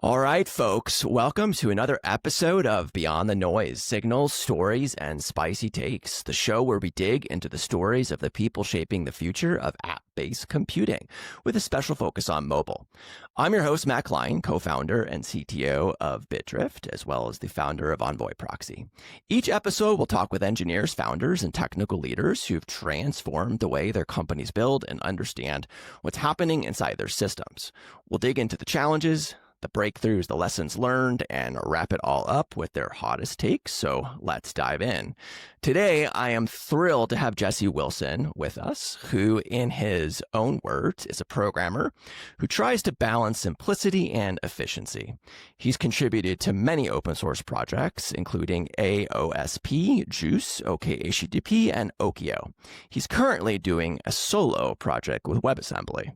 All right, folks, welcome to another episode of Beyond the Noise, Signals, Stories, and Spicy Takes, the show where we dig into the stories of the people shaping the future of app-based computing, with a special focus on mobile. I'm your host, Matt Klein, co-founder and CTO of bitdrift, as well as the founder of Envoy Proxy. Each episode, we'll talk with engineers, founders, and technical leaders who've transformed the way their companies build and understand what's happening inside their systems. We'll dig into the challenges, the breakthroughs, the lessons learned, and wrap it all up with their hottest takes. So let's dive in. Today, I am thrilled to have Jesse Wilson with us, who in his own words is a programmer who tries to balance simplicity and efficiency. He's contributed to many open source projects, including AOSP, Juice, OkHttp, and Okio. He's currently doing a solo project with WebAssembly.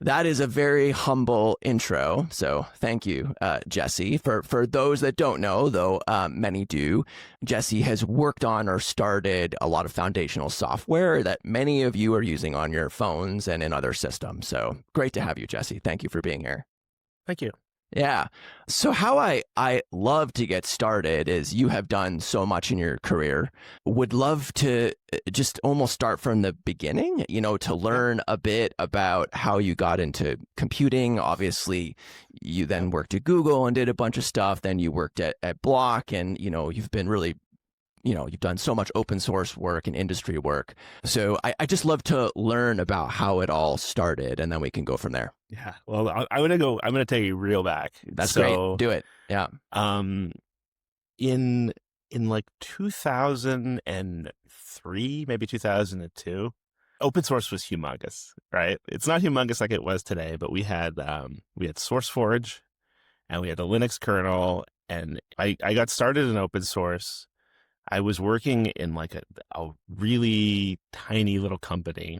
That is a very humble intro, so thank you, Jesse. For those that don't know, though many do, Jesse has worked on or started a lot of foundational software that many of you are using on your phones and in other systems. So great to have you, Jesse. Thank you for being here. Thank you. Yeah. So how I love to get started is you have done so much in your career. Would love to just almost start from the beginning, to learn a bit about how you got into computing. Obviously, you then worked at Google and did a bunch of stuff. Then you worked at Block and, you've been really you've done so much open source work and industry work. So I just love to learn about how it all started, and then we can go from there. Yeah. Well, I'm going to take you real back. That's great. Do it. Yeah. In like 2003, maybe 2002, open source was humongous, right? It's not humongous like it was today, but we had SourceForge and we had the Linux kernel, and I got started in open source. I was working in like a really tiny little company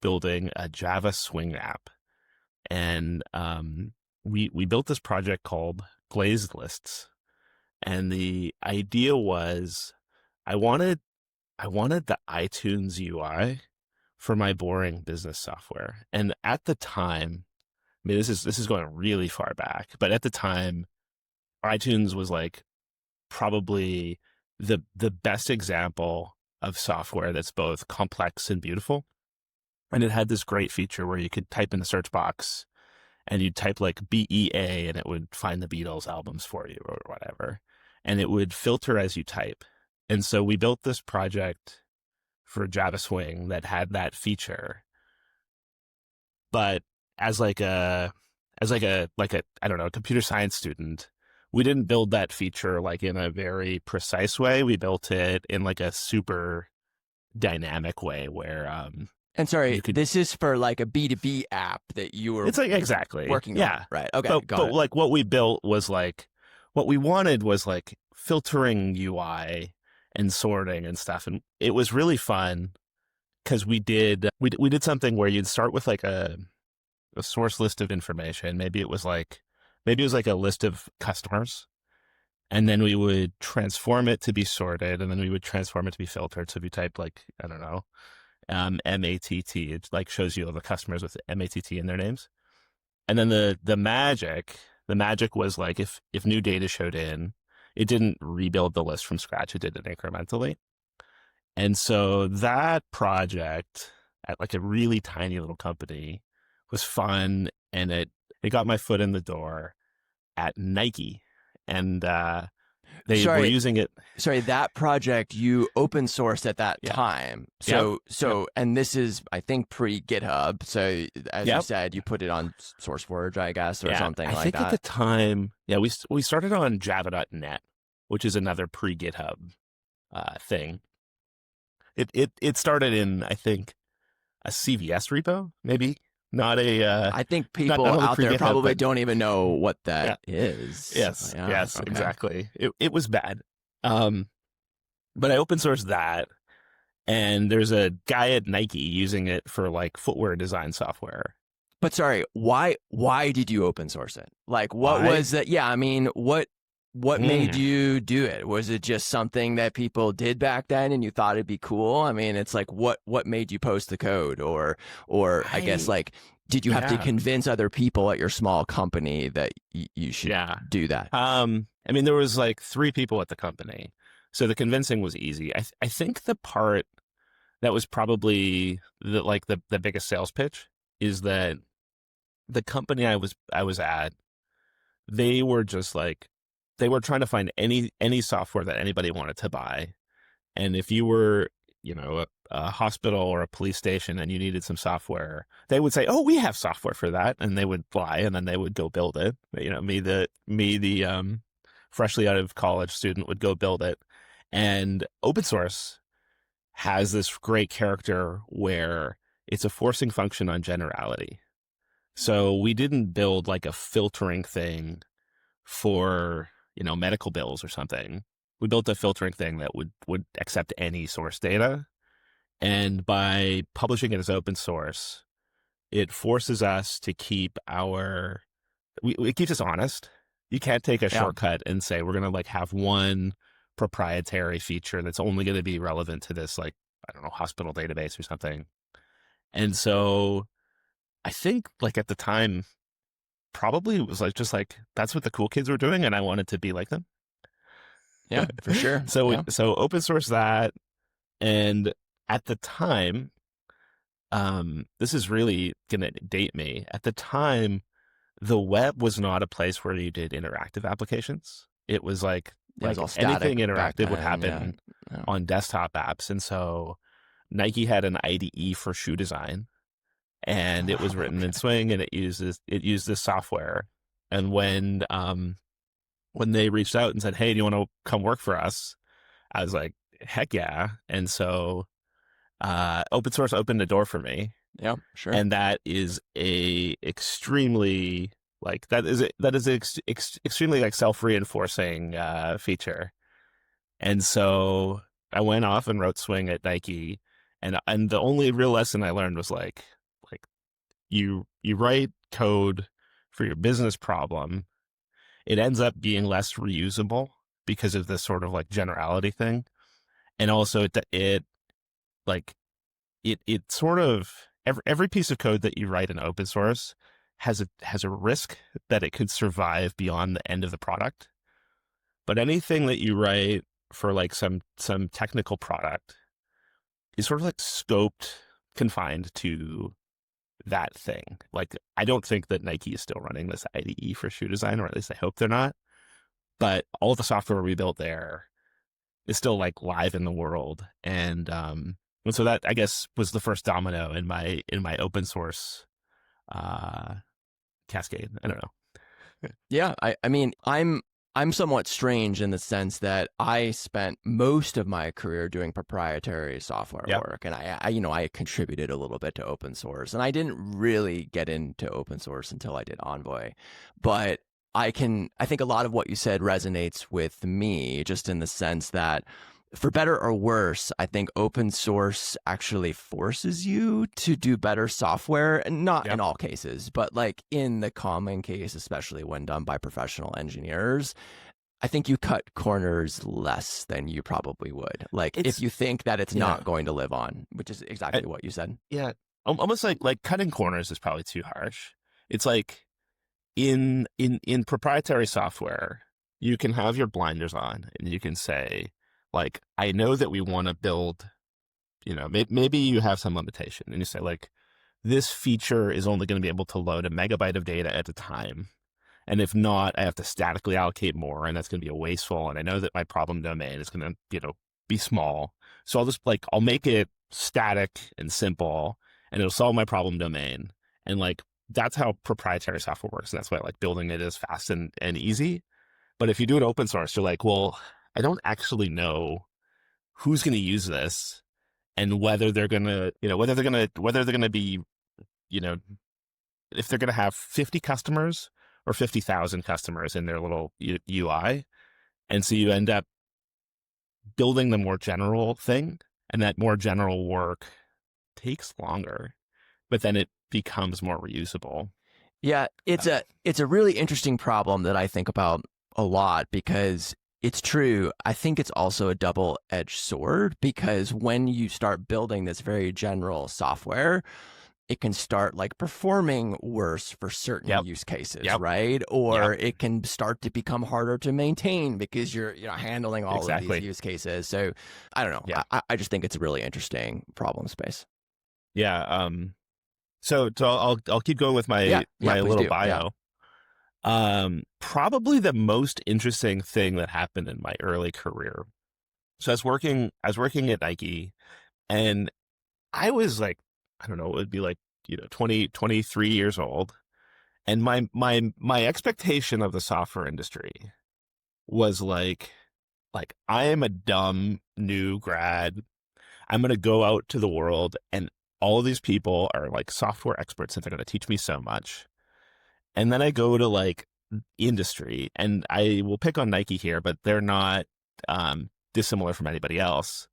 building a Java Swing app. And we built this project called Glazed Lists. And the idea was I wanted the iTunes UI for my boring business software. And at the time, I mean, this is going really far back, but at the time, iTunes was like probably the best example of software that's both complex and beautiful. And it had this great feature where you could type in the search box and you'd type like BEA and it would find the Beatles albums for you or whatever. And it would filter as you type. And so we built this project for Java Swing that had that feature. But as like a I don't know, a computer science student, we didn't build that feature like in a very precise way. We built it in like a super dynamic way where and sorry, this is for like a B2B app that you were exactly working on. Yeah. Right. Okay. But like what we built was like what we wanted was like filtering UI and sorting and stuff. And it was really fun because we did something where you'd start with like a source list of information. Maybe it was like a list of customers, and then we would transform it to be sorted, and then we would transform it to be filtered. So if you type like, I don't know, MATT, it like shows you all the customers with MATT in their names. And then the magic was like, if new data showed in, it didn't rebuild the list from scratch. It did it incrementally. And so that project at like a really tiny little company was fun, and it got my foot in the door at Nike, and they were using it. Sorry, that project you open sourced at that time. So, and this is, I think, pre-GitHub. So as you said, you put it on SourceForge, I guess, or something like that. I think at the time, we started on Java.net, which is another pre-GitHub thing. It started in, I think, a CVS repo, maybe. Not a. I think people out there probably don't even know what that is. Yes, exactly. It was bad, but I open sourced that, and there's a guy at Nike using it for like footwear design software. But sorry, why did you open source it? Like, what was that? Yeah, I mean, what made you do it? Was it just something that people did back then and you thought it'd be cool? I mean, it's like, what made you post the code? Or I guess like, Did you have to Yeah. convince other people at your small company that you should do that? I mean, there was like 3 people at the company, so the convincing was easy. I think the part that was probably the biggest sales pitch is that the company I was at, they were just like, they were trying to find any software that anybody wanted to buy. And if you were, a hospital or a police station and you needed some software, they would say, "Oh, we have software for that," and they would fly, and then they would go build it. Me, the freshly out of college student would go build it. And open source has this great character where it's a forcing function on generality. So we didn't build like a filtering thing for, medical bills or something. We built a filtering thing that would accept any source data. And by publishing it as open source, it forces us to keep it keeps us honest. You can't take a shortcut and say, we're going to like have one proprietary feature that's only going to be relevant to this, like, I don't know, hospital database or something. And so I think like at the time, probably it was like, just like, that's what the cool kids were doing. And I wanted to be like them. Yeah, for sure. So open source that. And at the time, this is really going to date me. At the time, the web was not a place where you did interactive applications. It was like anything interactive would happen on desktop apps. And so Nike had an IDE for shoe design, and it was written in Swing, and it used this software. And when they reached out and said, "Hey, do you want to come work for us?" I was like, heck yeah. And so open source opened the door for me. Yeah, sure. And that is extremely extremely like self-reinforcing feature. And so I went off and wrote Swing at Nike, and the only real lesson I learned was like you write code for your business problem, it ends up being less reusable because of this sort of like generality thing. And also it sort of, every piece of code that you write in open source has a risk that it could survive beyond the end of the product. But anything that you write for like some technical product is sort of like scoped, confined to that thing. Like, I don't think that Nike is still running this IDE for shoe design, or at least I hope they're not. But all the software we built there is still like live in the world. And so that, I guess, was the first domino in my open source cascade. I don't know. Yeah, I mean, I'm somewhat strange in the sense that I spent most of my career doing proprietary software work, and I contributed a little bit to open source, and I didn't really get into open source until I did Envoy. But I think a lot of what you said resonates with me, just in the sense that, for better or worse, I think open source actually forces you to do better software, and not in all cases, but like in the common case, especially when done by professional engineers, I think you cut corners less than you probably would. Like, if you think that it's not going to live on, which is exactly what you said. Yeah. Almost like cutting corners is probably too harsh. It's like in proprietary software, you can have your blinders on and you can say, like, I know that we want to build, maybe you have some limitation, and you say, like, this feature is only going to be able to load a megabyte of data at a time. And if not, I have to statically allocate more, and that's going to be wasteful. And I know that my problem domain is going to, be small. So I'll make it static and simple, and it'll solve my problem domain. And like, that's how proprietary software works. And that's why I like building it as fast and easy. But if you do it open source, you're like, well, I don't actually know who's going to use this, and whether they're going to, whether they're going to be, if they're going to have 50 customers or 50,000 customers in their little UI. And so you end up building the more general thing, and that more general work takes longer, but then it becomes more reusable. Yeah, it's a really interesting problem that I think about a lot, because it's true. I think it's also a double-edged sword, because when you start building this very general software, it can start like performing worse for certain Yep. use cases, Yep. right? Or it can start to become harder to maintain because you're handling all of these use cases. So I don't know. Yeah. I just think it's a really interesting problem space. Yeah. So I'll keep going with my little bio. Probably the most interesting thing that happened in my early career. So I was working at Nike, and I was like, I don't know, it would be like, 23 years old. And my expectation of the software industry was like I am a dumb new grad. I'm going to go out to the world, and all of these people are like software experts and they're going to teach me so much. And then I go to like industry, and I will pick on Nike here, but they're not dissimilar from anybody else.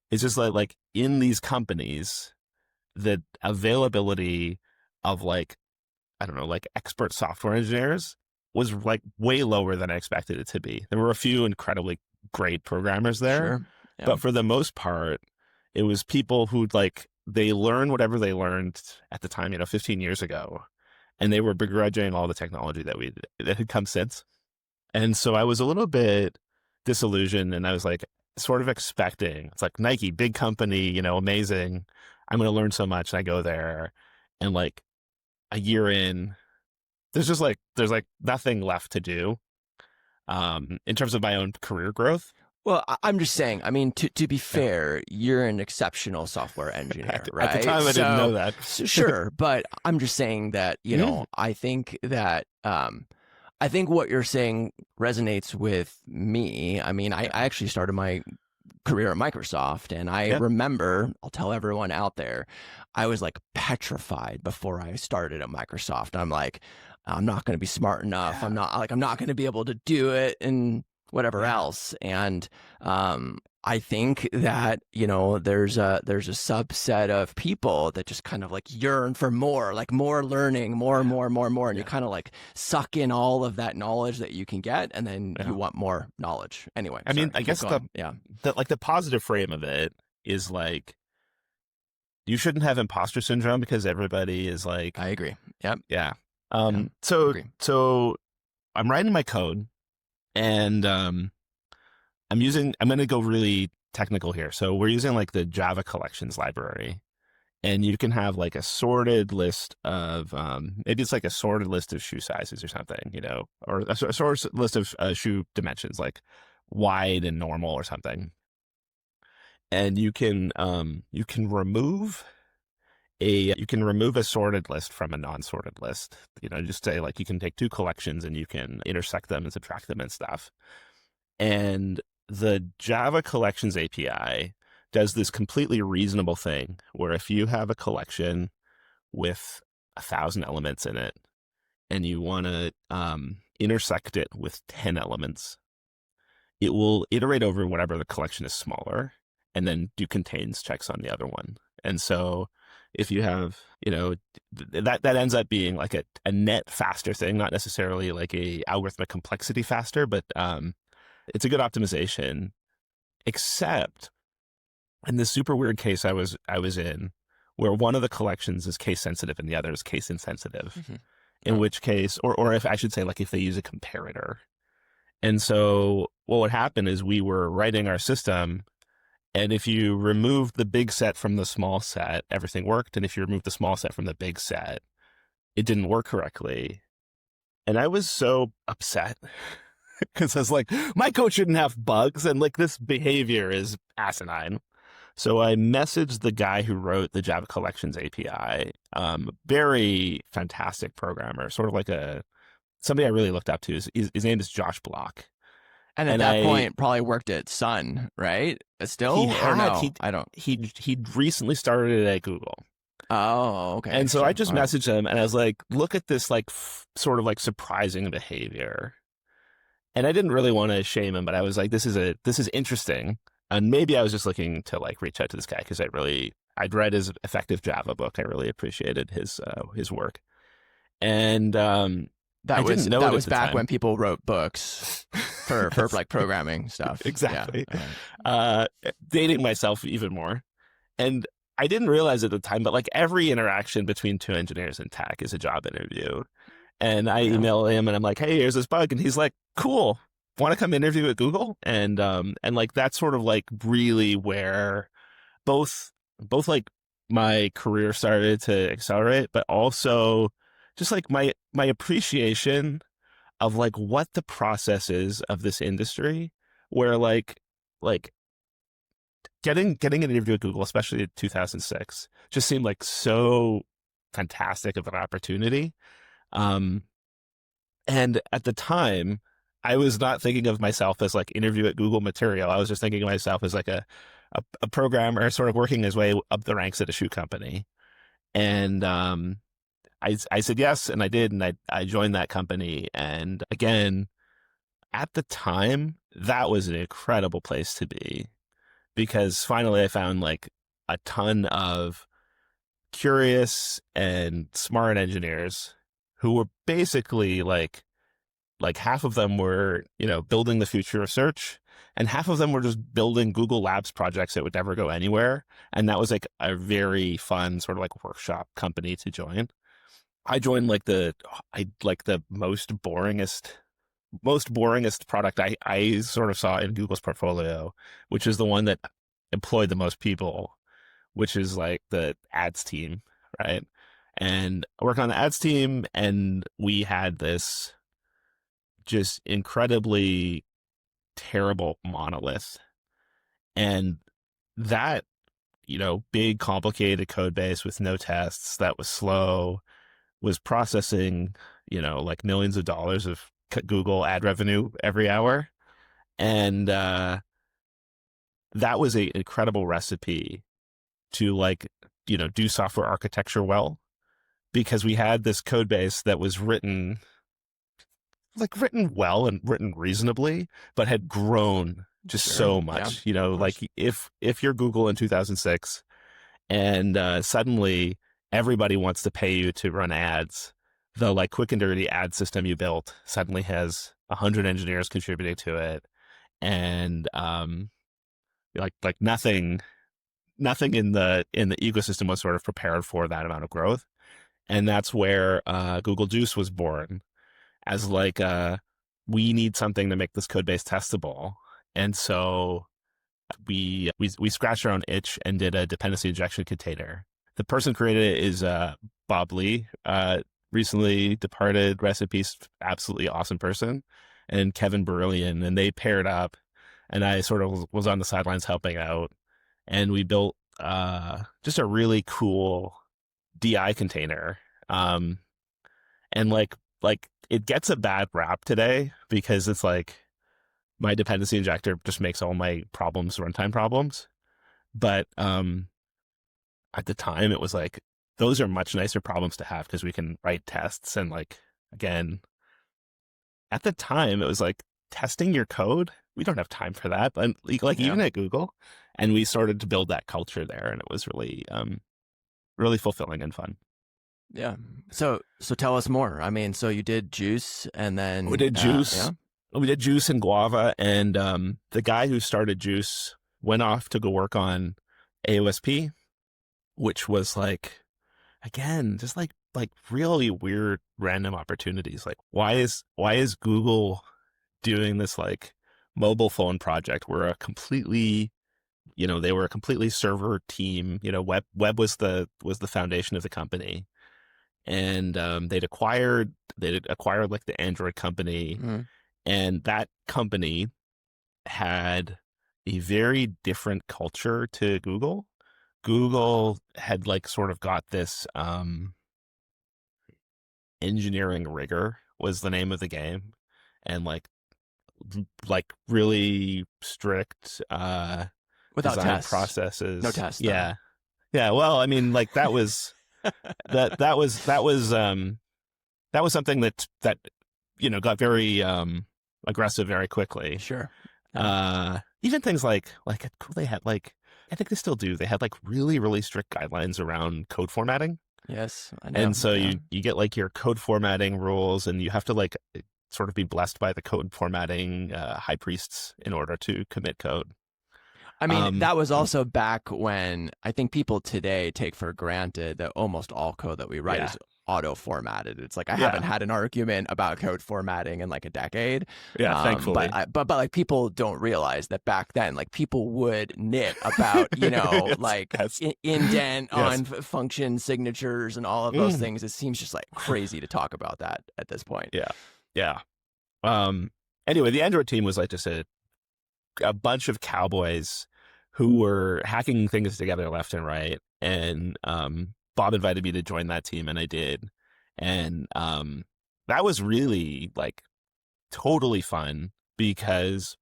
It's just like in these companies, the availability of like, I don't know, like expert software engineers was like way lower than I expected it to be. There were a few incredibly great programmers there, Sure. Yeah. but for the most part, it was people who like, they learned whatever they learned at the time, 15 years ago, and they were begrudging all the technology that had come since. And so I was a little bit disillusioned, and I was like sort of expecting, it's like Nike, big company, amazing. I'm going to learn so much. And I go there, and like a year in, there's nothing left to do in terms of my own career growth. Well, I'm just saying, I mean, to be fair, you're an exceptional software engineer, right? At the time, I didn't know that. Sure, but I'm just saying that, I think that, I think what you're saying resonates with me. I mean, I actually started my career at Microsoft, and I remember, I'll tell everyone out there, I was like petrified before I started at Microsoft. I'm like, I'm not going to be smart enough. I'm not going to be able to do it and whatever else. And I think that, there's a subset of people that just kind of like yearn for more, like more learning, more. And you kind of like suck in all of that knowledge that you can get, and then you want more knowledge. Anyway, I mean, I guess the positive frame of it is like, you shouldn't have imposter syndrome because everybody is like, I agree. Yep. Yeah. So I'm writing my code, and I'm going to go really technical here. So we're using like the Java collections library, and you can have like a sorted list of, maybe it's like a sorted list of shoe sizes or something, or a sorted list of shoe dimensions, like wide and normal or something. And you can remove a sorted list from a non-sorted list. Just say like, you can take two collections and you can intersect them and subtract them and stuff. And the Java collections API does this completely reasonable thing where if you have a collection with 1,000 elements in it and you want to intersect it with 10 elements, it will iterate over whatever the collection is smaller and then do contains checks on the other one. And so if you have, that ends up being like a net faster thing, not necessarily like a algorithmic complexity faster, but it's a good optimization, except in this super weird case I was in, where one of the collections is case sensitive and the other is case insensitive, in which case, or if I should say, like if they use a comparator. And so what would happen is we were writing our system, and if you removed the big set from the small set, everything worked. And if you removed the small set from the big set, it didn't work correctly. And I was so upset because I was like, my code shouldn't have bugs, and like this behavior is asinine. So I messaged the guy who wrote the Java Collections API, very fantastic programmer, sort of like somebody I really looked up to. His name is Josh Block. And at that point, probably worked at Sun, right? Still? I don't. He'd recently started at Google. Oh, okay. And so I just messaged him, and I was like, look at this like sort of like surprising behavior. And I didn't really want to shame him, but I was like, this is interesting. And maybe I was just looking to like reach out to this guy because I'd read his Effective Java book. I really appreciated his work. And that was back time. when people wrote books for like programming stuff. Exactly. Yeah. Dating myself even more. And I didn't realize at the time, but like every interaction between two engineers in tech is a job interview. And I Yeah. email him and I'm like, hey, here's this bug. And he's like, cool. Want to come interview at Google? And like that's sort of like really where both like my career started to accelerate, but also just like my appreciation of like what the process is of this industry, where like getting an interview at Google, especially in 2006, just seemed like so fantastic of an opportunity. Um, and at the time, I was not thinking of myself as like interview at Google material. I was just thinking of myself as like a programmer sort of working his way up the ranks at a shoe company. And I said yes, and I did, and I joined that company. And again, at the time, that was an incredible place to be because finally I found like a ton of curious and smart engineers who were basically like half of them were, building the future of search, and half of them were just building Google Labs projects that would never go anywhere. And that was like a very fun sort of like workshop company to join. I joined like the most boringest product I sort of saw in Google's portfolio, which is the one that employed the most people, which is like the ads team, right? And I worked on the ads team, and we had this just incredibly terrible monolith. And that, big complicated code base with no tests that was slow was processing, like millions of dollars of Google ad revenue every hour. And that was an incredible recipe to like, do software architecture well, because we had this code base that was written well and written reasonably, but had grown just Sure. so Yeah, much. of course. Like if you're Google in 2006 and suddenly everybody wants to pay you to run ads, the like quick and dirty ad system you built suddenly has 100 engineers contributing to it, and like nothing in the ecosystem was sort of prepared for that amount of growth. And that's where Google Juice was born, as like we need something to make this code base testable. And so we scratched our own itch and did a dependency injection container. The person who created it is Bob Lee, recently departed, rest in peace, absolutely awesome person, and Kevin Beryllian, and they paired up, and I sort of was on the sidelines helping out, and we built just a really cool DI container. And like it gets a bad rap today because it's like my dependency injector just makes all my problems runtime problems. But at the time, it was like those are much nicer problems to have because we can write tests. And like again, at the time, it was like testing your code. We don't have time for that. But like Yeah. even at Google, and we started to build that culture there, and it was really really fulfilling and fun. Yeah. So tell us more. I mean, so you did Juice, and then We did Juice. Yeah. We did Juice and Guava, and the guy who started Juice went off to go work on AOSP, which was like, again, just like really weird random opportunities. Like why is Google doing this like mobile phone project? We're a completely, they were a completely server team. Web was the foundation of the company, and they'd acquired like the Android company, Mhm. and that company had a very different culture to Google. Google had like sort of got this engineering rigor was the name of the game, and like really strict Without design tests. processes. No tests, though. Yeah. Yeah. Well, I mean, like that was that was something that got very aggressive very quickly. Sure. Yeah. Even things like they had like, I think they still do. They had like really, really strict guidelines around code formatting. Yes, I know. And so Yeah. you get like your code formatting rules, and you have to like sort of be blessed by the code formatting high priests in order to commit code. I mean, that was also back when I think people today take for granted that almost all code that we write Yeah. is auto formatted. It's like I Yeah. haven't had an argument about code formatting in like a decade. Yeah. But Thankfully. but like people don't realize that back then, like people would nit about, you know, Yes. like Yes. indent Yes. on function signatures and all of those things. It seems just like crazy to talk about that at this point. Yeah. Yeah. Anyway, the Android team was like just a bunch of cowboys who were hacking things together left and right. And Bob invited me to join that team, and I did. And that was really like totally fun because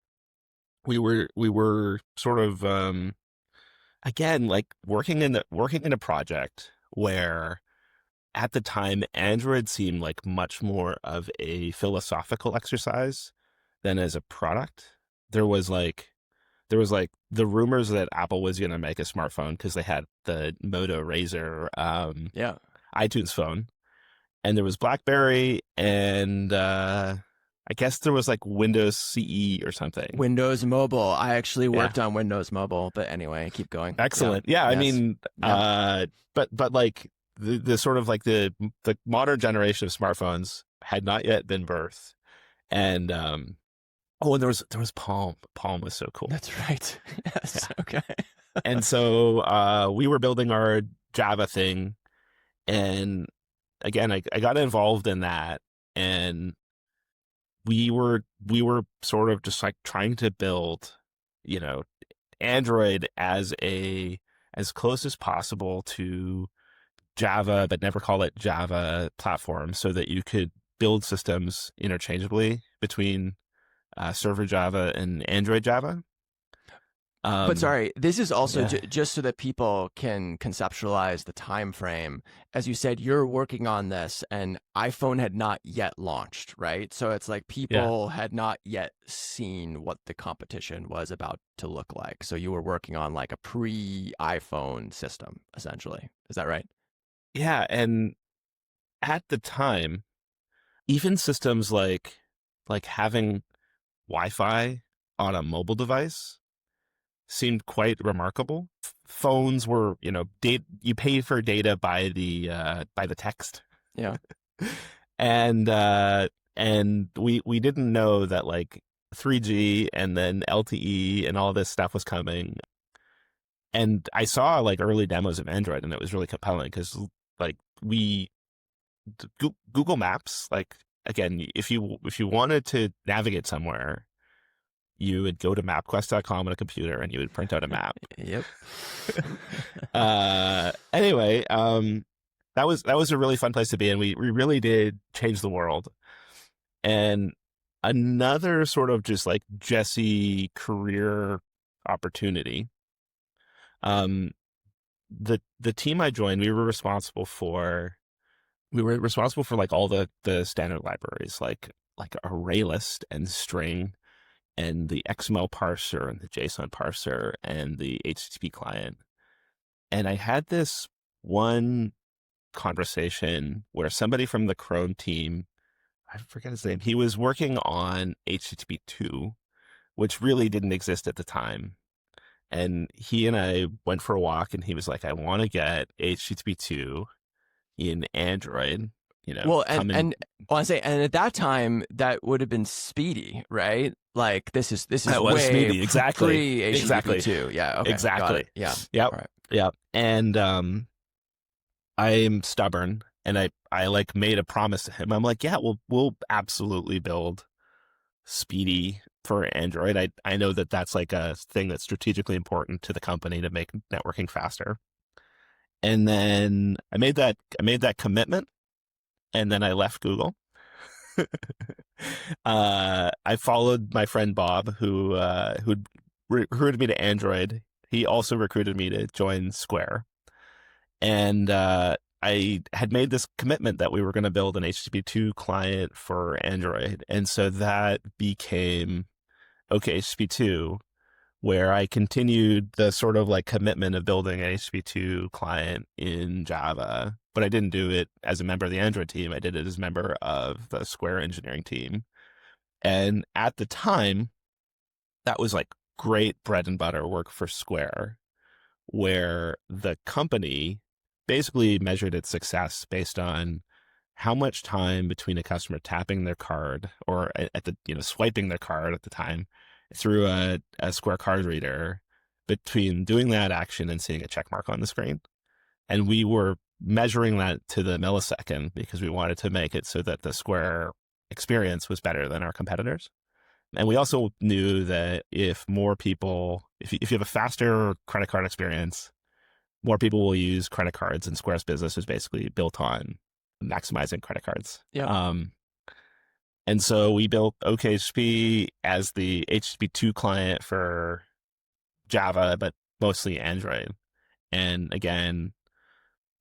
we were sort of again like working in a project where at the time Android seemed like much more of a philosophical exercise than as a product. There was like the rumors that Apple was going to make a smartphone because they had the Moto Razr Yeah. iTunes phone, and there was BlackBerry, and I guess there was like Windows CE or something. Windows Mobile. I actually Yeah. worked on Windows Mobile, but anyway, keep going. Excellent. Yeah, I Yes. mean, but like the sort of like the modern generation of smartphones had not yet been birthed, and and there was Palm. Palm was so cool. That's right. Yes. Yeah. Okay. And so we were building our Java thing, and again, I got involved in that, and we were sort of just like trying to build, you know, Android as close as possible to Java, but never call it Java platform, so that you could build systems interchangeably between server Java and Android Java. But sorry, this is also Yeah. just so that people can conceptualize the time frame. As you said, you're working on this, and iPhone had not yet launched, right? So it's like people had not yet seen what the competition was about to look like. So you were working on like a pre-iPhone system, essentially. Is that right? Yeah, and at the time, even systems like having Wi-Fi on a mobile device seemed quite remarkable. Phones were, you know, you pay for data by the text. Yeah. And we didn't know that like 3G and then LTE and all this stuff was coming. And I saw like early demos of Android, and it was really compelling because like Google Maps, like again, if you wanted to navigate somewhere, you would go to mapquest.com on a computer and you would print out a map. Yep. Anyway, that was a really fun place to be, and we really did change the world. And another sort of just like Jesse career opportunity. The team I joined, we were responsible for like all the standard libraries, like ArrayList and string and the XML parser and the JSON parser and the HTTP client. And I had this one conversation where somebody from the Chrome team, I forget his name, he was working on HTTP 2, which really didn't exist at the time. And he and I went for a walk, and he was like, I want to get HTTP 2 in Android, you know. Well, and I want to say, and at that time, that would have been speedy, right? Like this is That was way speedy. Exactly. pre HTTP Exactly. 2. Yeah. Okay. Exactly. Got it. Yeah. Yep. All right. Yep. And I'm stubborn, and I like made a promise to him. I'm like, yeah, we'll absolutely build speedy for Android. I know that that's like a thing that's strategically important to the company to make networking faster. And then I made that commitment, and then I left Google. I followed my friend Bob, who recruited me to Android. He also recruited me to join Square, and I had made this commitment that we were going to build an HTTP 2 client for Android, and so that became OkHttp 2, where I continued the sort of like commitment of building an HTTP 2 client in Java, but I didn't do it as a member of the Android team. I did it as a member of the Square engineering team. And at the time, that was like great bread and butter work for Square, where the company basically measured its success based on how much time between a customer tapping their card or at the, swiping their card at the time through a Square card reader between doing that action and seeing a check mark on the screen. And we were measuring that to the millisecond because we wanted to make it so that the Square experience was better than our competitors. And we also knew that if more people, if you have a faster credit card experience, more people will use credit cards, and Square's business is basically built on maximizing credit cards. Yeah. And so we built OkHttp as the HTTP2 client for Java, but mostly Android. And again,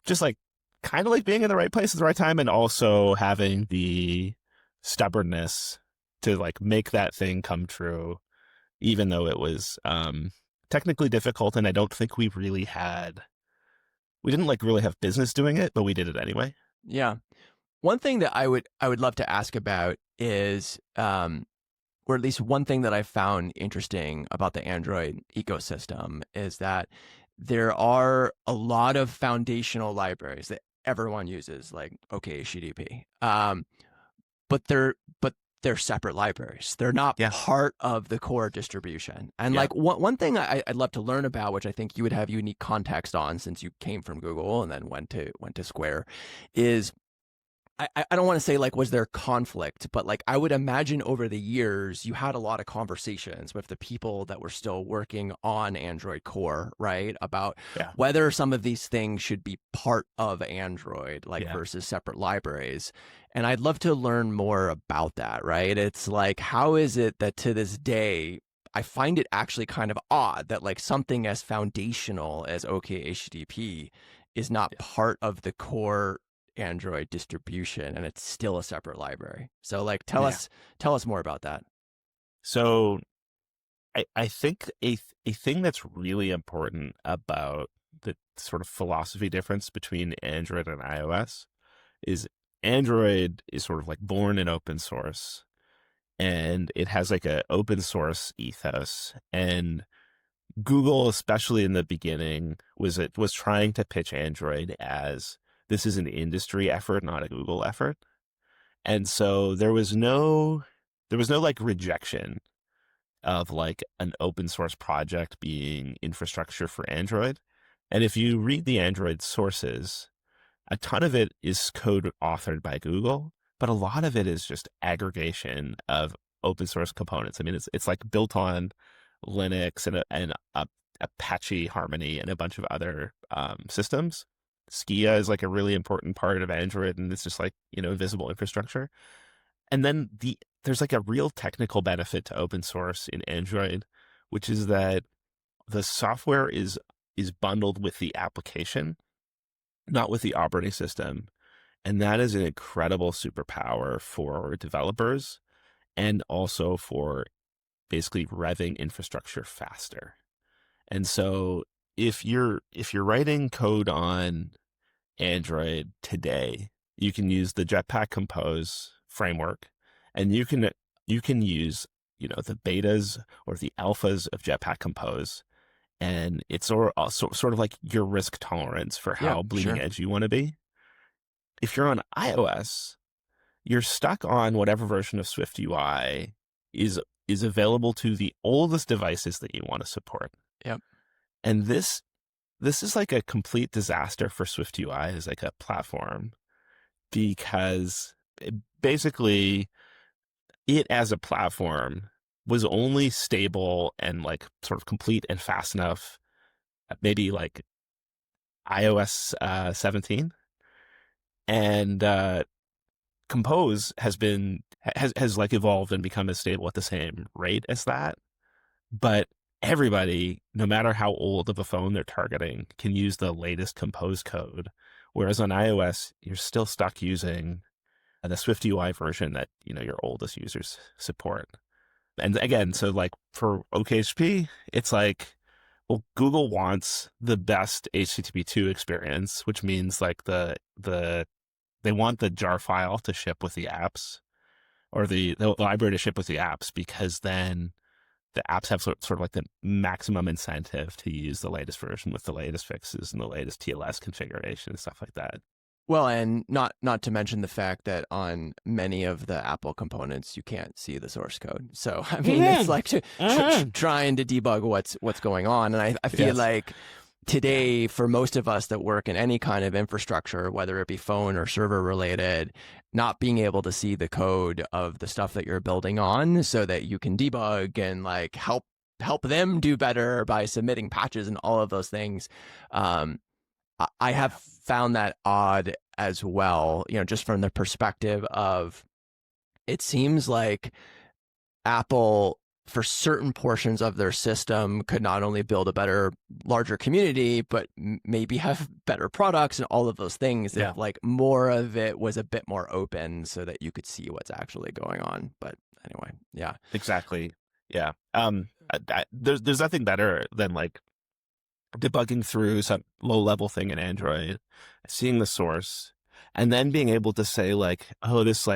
just like kind of like being in the right place at the right time, and also having the stubbornness to like make that thing come true, even though it was technically difficult. And I don't think we didn't like really have business doing it, but we did it anyway. Yeah. One thing that I would love to ask about is, or at least one thing that I found interesting about the Android ecosystem is that there are a lot of foundational libraries that everyone uses, like OkHttp. But they're separate libraries. They're not part of the core distribution. And like one thing I'd love to learn about, which I think you would have unique context on since you came from Google and then went to Square, is I don't want to say like was there conflict, but like I would imagine over the years you had a lot of conversations with the people that were still working on Android Core, right? About whether some of these things should be part of Android, like versus separate libraries. And I'd love to learn more about that, right? It's like, how is it that to this day, I find it actually kind of odd that like something as foundational as OkHttp is not part of the core Android distribution, and it's still a separate library. So like tell us more about that. So I think a thing that's really important about the sort of philosophy difference between Android and iOS is Android is sort of like born in open source, and it has like a open source ethos. And Google, especially in the beginning, was trying to pitch Android as this is an industry effort, not a Google effort. And so there was no like rejection of like an open source project being infrastructure for Android. And if you read the Android sources, a ton of it is code authored by Google, but a lot of it is just aggregation of open source components. I mean, it's like built on Linux and Apache Harmony and a bunch of other systems. Skia is like a really important part of Android, and it's just like, invisible infrastructure. And then there's like a real technical benefit to open source in Android, which is that the software is bundled with the application, not with the operating system. And that is an incredible superpower for developers and also for basically revving infrastructure faster. And so if you're writing code on Android today, you can use the Jetpack Compose framework, and you can use the betas or the alphas of Jetpack Compose, and it's sort of like your risk tolerance for how bleeding edge you want to be. If you're on iOS, you're stuck on whatever version of Swift UI is available to the oldest devices that you want to support. Yep. And this is like a complete disaster for Swift UI as like a platform, because basically it as a platform was only stable and like sort of complete and fast enough, maybe like iOS 17. And Compose has like evolved and become as stable at the same rate as that. But everybody, no matter how old of a phone they're targeting, can use the latest Compose code. Whereas on iOS, you're still stuck using the Swift UI version that, your oldest users support. And again, so like for OkHttp, it's like, well, Google wants the best HTTP2 experience, which means like they want the jar file to ship with the apps, or the library to ship with the apps, because then the apps have sort of like the maximum incentive to use the latest version with the latest fixes and the latest TLS configuration and stuff like that. Well, and not to mention the fact that on many of the Apple components, you can't see the source code. So I mean, it's like trying to debug what's going on. And I feel like today, for most of us that work in any kind of infrastructure, whether it be phone or server related, not being able to see the code of the stuff that you're building on so that you can debug and like help them do better by submitting patches and all of those things. I have found that odd as well, just from the perspective of, it seems like Apple, for certain portions of their system, could not only build a better, larger community, but maybe have better products and all of those things. If like more of it was a bit more open so that you could see what's actually going on. But anyway, yeah. Exactly. Yeah. There's nothing better than like debugging through some low level thing in Android, seeing the source, and then being able to say like, oh, this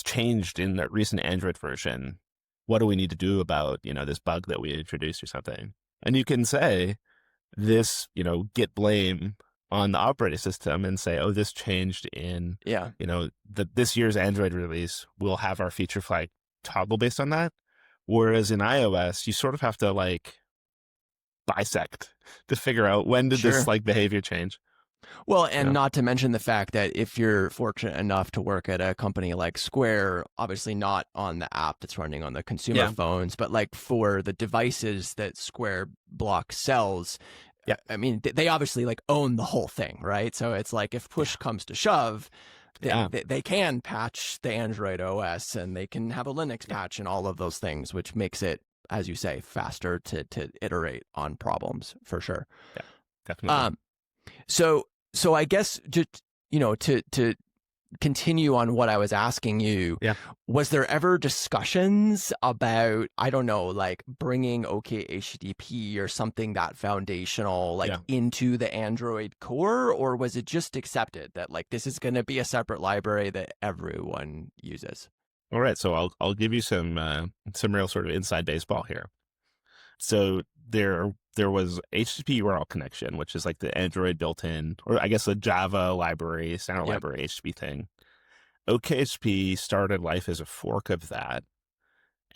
changed in the recent Android version. What do we need to do about, this bug that we introduced or something? And you can say this, get blame on the operating system and say, oh, this changed in, this year's Android release. We'll have our feature flag toggle based on that. Whereas in iOS, you sort of have to like bisect to figure out when did this like behavior change. Well, and not to mention the fact that if you're fortunate enough to work at a company like Square, obviously not on the app that's running on the consumer phones, but like for the devices that Square Block sells, I mean, they obviously like own the whole thing, right? So it's like if push comes to shove, they can patch the Android OS and they can have a Linux patch and all of those things, which makes it, as you say, faster to iterate on problems for sure. Yeah, definitely. So I guess just, to continue on what I was asking you, was there ever discussions about, I don't know, like bringing OkHttp or something that foundational, like into the Android core, or was it just accepted that like this is going to be a separate library that everyone uses? All right, so I'll give you some real sort of inside baseball here. So there was HTTP URL connection, which is like the Android built-in, or I guess the Java library, standard library HTTP thing. OkHTP started life as a fork of that,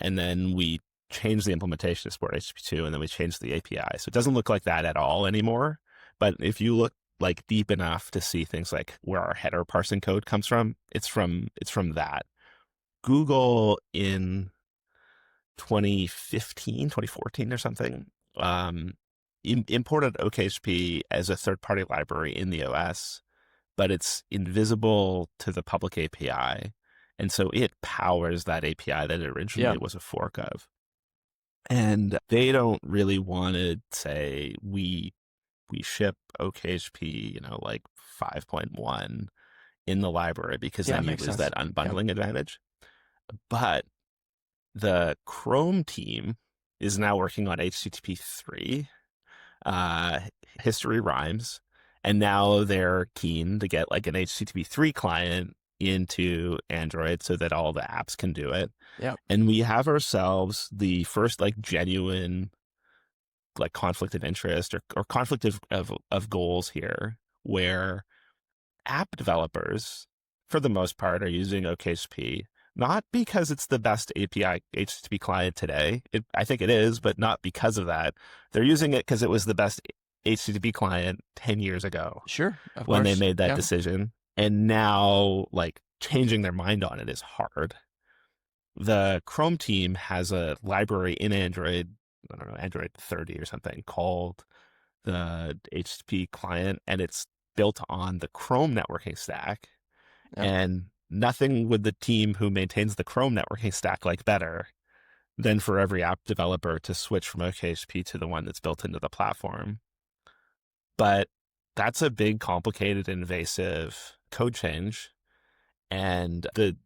and then we changed the implementation to support HTTP2, and then we changed the API. So it doesn't look like that at all anymore. But if you look like deep enough to see things like where our header parsing code comes from, it's from that. Google in 2014 or something, imported OkHTP as a third-party library in the OS, but it's invisible to the public API. And so it powers that API that originally was a fork of. And they don't really want to say we ship OkHTP, like 5.1 in the library, because then you lose that unbundling advantage. But the Chrome team is now working on HTTP 3. History rhymes. And now they're keen to get like an HTTP 3 client into Android so that all the apps can do it. And we have ourselves the first like genuine like conflict of interest or conflict of goals here, where app developers, for the most part, are using OkHTP, not because it's the best API HTTP client today. I think it is, but not because of that. They're using it because it was the best HTTP client 10 years ago. Sure. When they made that decision. And now, like, changing their mind on it is hard. The Chrome team has a library in Android, I don't know, Android 30 or something, called the HTTP client, and it's built on the Chrome networking stack. And nothing would the team who maintains the Chrome networking stack like better than for every app developer to switch from OkHTP to the one that's built into the platform. But that's a big, complicated, invasive code change. And the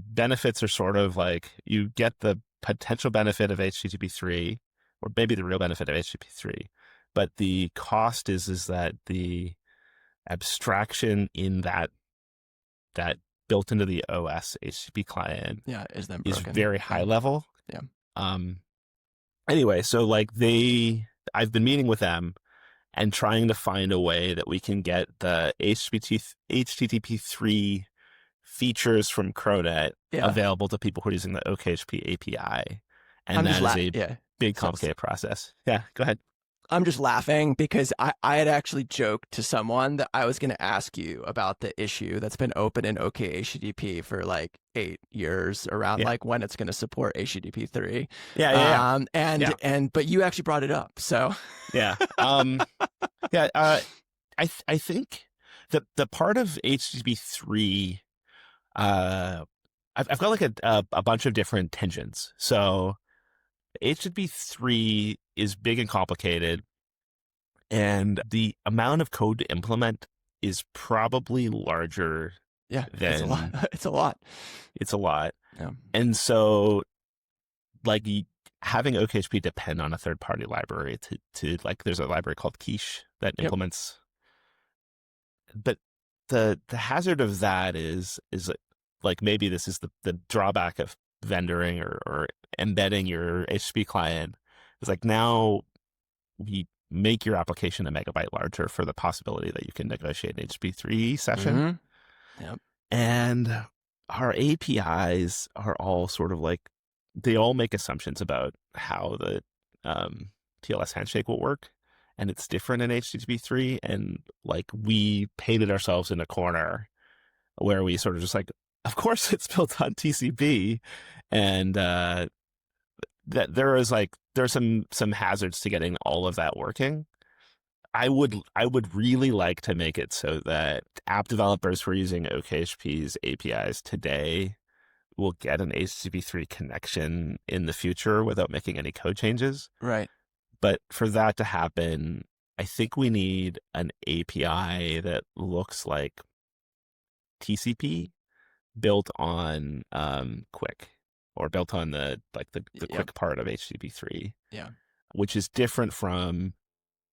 benefits are sort of like, you get the potential benefit of HTTP 3, or maybe the real benefit of HTTP 3. But the cost is that the abstraction in that built into the OS HTTP client is very high level. anyway, so like I've been meeting with them and trying to find a way that we can get the HTTP3 features from Cronet Yeah. available to people who are using the OkHttp API. And I'm just that is a yeah. big, So, complicated process. Yeah, go ahead. I'm just laughing because I had actually joked to someone that I was going to ask you about the issue that's been open in OkHttp for like 8 years around Yeah. like when it's going to support HTTP 3. Yeah, yeah, yeah. Yeah. But you actually brought it up. So Yeah. Yeah. I think the part of HTTP 3, I've got like a bunch of different tangents. So HTTP 3 is big and complicated, and the amount of code to implement is probably larger yeah, it's a lot. than It's a lot. it's a lot. Yeah. And so like having OkHttp depend on a third party library to like, there's a library called Quiche that Yep. implements, but the hazard of that is like, maybe this is the drawback of vendoring or embedding your HTTP client. It's like, now we make your application a megabyte larger for the possibility that you can negotiate an HTTP 3 session. Mm-hmm. Yep. And our APIs are all sort of like, they all make assumptions about how the TLS handshake will work. And it's different in HTTP 3. And like, we painted ourselves in a corner where we sort of just like, of course it's built on TCP. And that there's some hazards to getting all of that working. I would really like to make it so that app developers who are using OkHttp's APIs today will get an HTTP 3 connection in the future without making any code changes. Right. But for that to happen, I think we need an API that looks like TCP built on Quick, or built on the Yep. Quick part of HTTP 3. Yeah. Which is different from